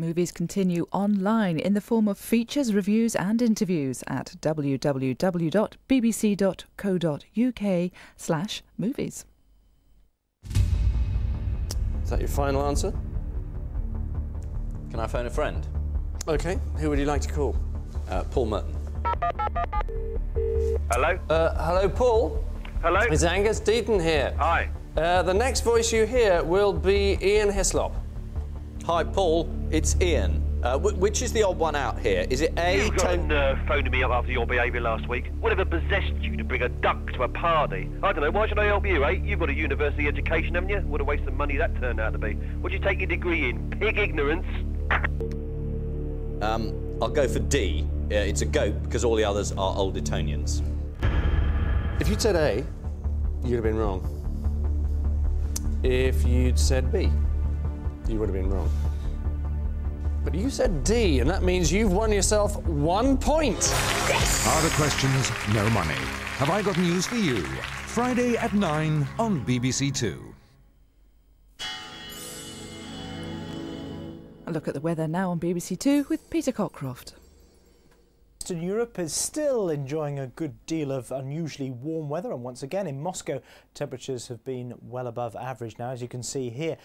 Movies continue online in the form of features, reviews and interviews at www.bbc.co.uk/movies. Is that your final answer? Can I phone a friend? OK, who would you like to call? Paul Merton. Hello? Hello, Paul. Hello? It's Angus Deaton here. Hi. The next voice you hear will be Ian Hislop. Hi, Paul. It's Ian. Which is the odd one out here? Is it A? You've got a nerve phoning me up after your behaviour last week. Whatever possessed you to bring a duck to a party? I don't know, why should I help you, eh? You've got a university education, haven't you? What a waste of money that turned out to be. What'd you take your degree in? Pig ignorance? I'll go for D. It's a goat because all the others are old Etonians. If you'd said A, you'd have been wrong. If you'd said B, you would have been wrong. But you said D, and that means you've won yourself 1 point. Are the questions no money? Have I got news for you? Friday at 9 on BBC Two. A look at the weather now on BBC Two with Peter Cockroft. Eastern Europe is still enjoying a good deal of unusually warm weather, and once again in Moscow temperatures have been well above average now, as you can see here.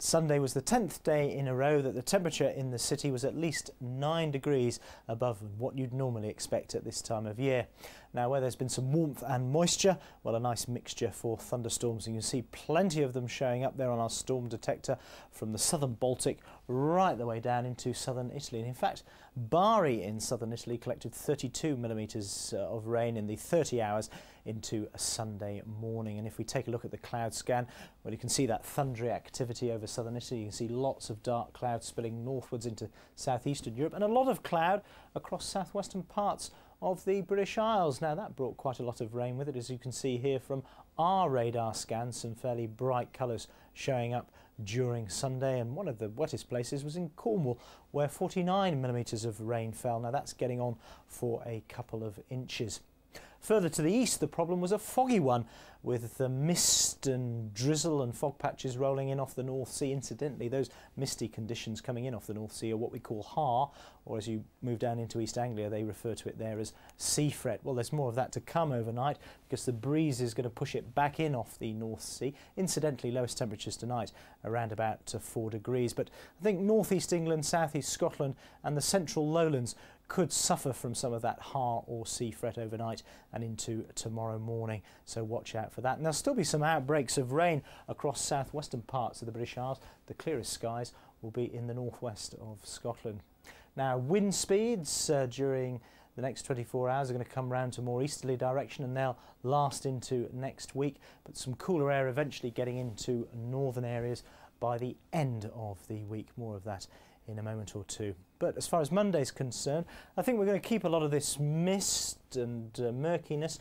Sunday was the 10th day in a row that the temperature in the city was at least 9 degrees above what you'd normally expect at this time of year. Now, where there's been some warmth and moisture, well, a nice mixture for thunderstorms. You can see plenty of them showing up there on our storm detector from the southern Baltic right the way down into southern Italy. And in fact, Bari in southern Italy collected 32 millimetres of rain in the 30 hours into a Sunday morning. And if we take a look at the cloud scan, well, you can see that thundery activity over southern Italy. You can see lots of dark clouds spilling northwards into southeastern Europe and a lot of cloud across southwestern parts of the British Isles. Now, that brought quite a lot of rain with it, as you can see here from our radar scans, some fairly bright colours showing up during Sunday, and one of the wettest places was in Cornwall, where 49 millimetres of rain fell. Now, that's getting on for a couple of inches. Further to the east, the problem was a foggy one, with the mist and drizzle and fog patches rolling in off the North Sea. Incidentally, those misty conditions coming in off the North Sea are what we call har, or as you move down into East Anglia, they refer to it there as sea fret. Well, there's more of that to come overnight because the breeze is going to push it back in off the North Sea. Incidentally, lowest temperatures tonight around about 4 degrees. But I think northeast England, southeast Scotland and the central lowlands could suffer from some of that har or sea fret overnight and into tomorrow morning, so watch out for that. And there'll still be some outbreaks of rain across southwestern parts of the British Isles. The clearest skies will be in the northwest of Scotland. Now, wind speeds during the next 24 hours are going to come round to more easterly direction, and they'll last into next week, but some cooler air eventually getting into northern areas by the end of the week. More of that in a moment or two. But as far as Monday's concerned, I think we're going to keep a lot of this mist and murkiness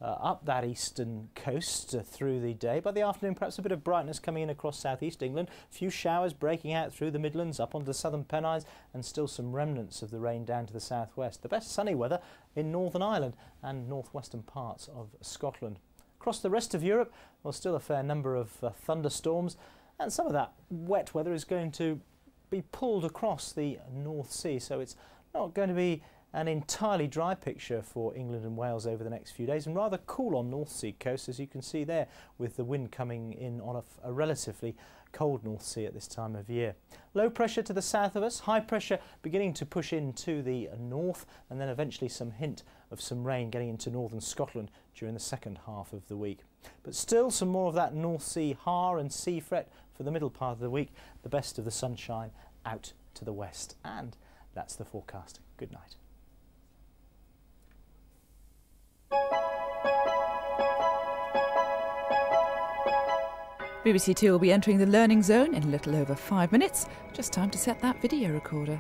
up that eastern coast through the day. By the afternoon, perhaps a bit of brightness coming in across southeast England, a few showers breaking out through the Midlands, up onto the southern Pennines, and still some remnants of the rain down to the southwest. The best sunny weather in Northern Ireland and northwestern parts of Scotland. Across the rest of Europe, well, still a fair number of thunderstorms, and some of that wet weather is going to be pulled across the North Sea, so it's not going to be an entirely dry picture for England and Wales over the next few days, and rather cool on North Sea coast, as you can see there, with the wind coming in on a relatively cold North Sea at this time of year. Low pressure to the south of us, high pressure beginning to push into the north, and then eventually some hint of some rain getting into northern Scotland during the second half of the week. But still some more of that North Sea har and sea fret for the middle part of the week, the best of the sunshine out to the west. And that's the forecast. Good night. BBC Two will be entering the learning zone in a little over 5 minutes. Just time to set that video recorder.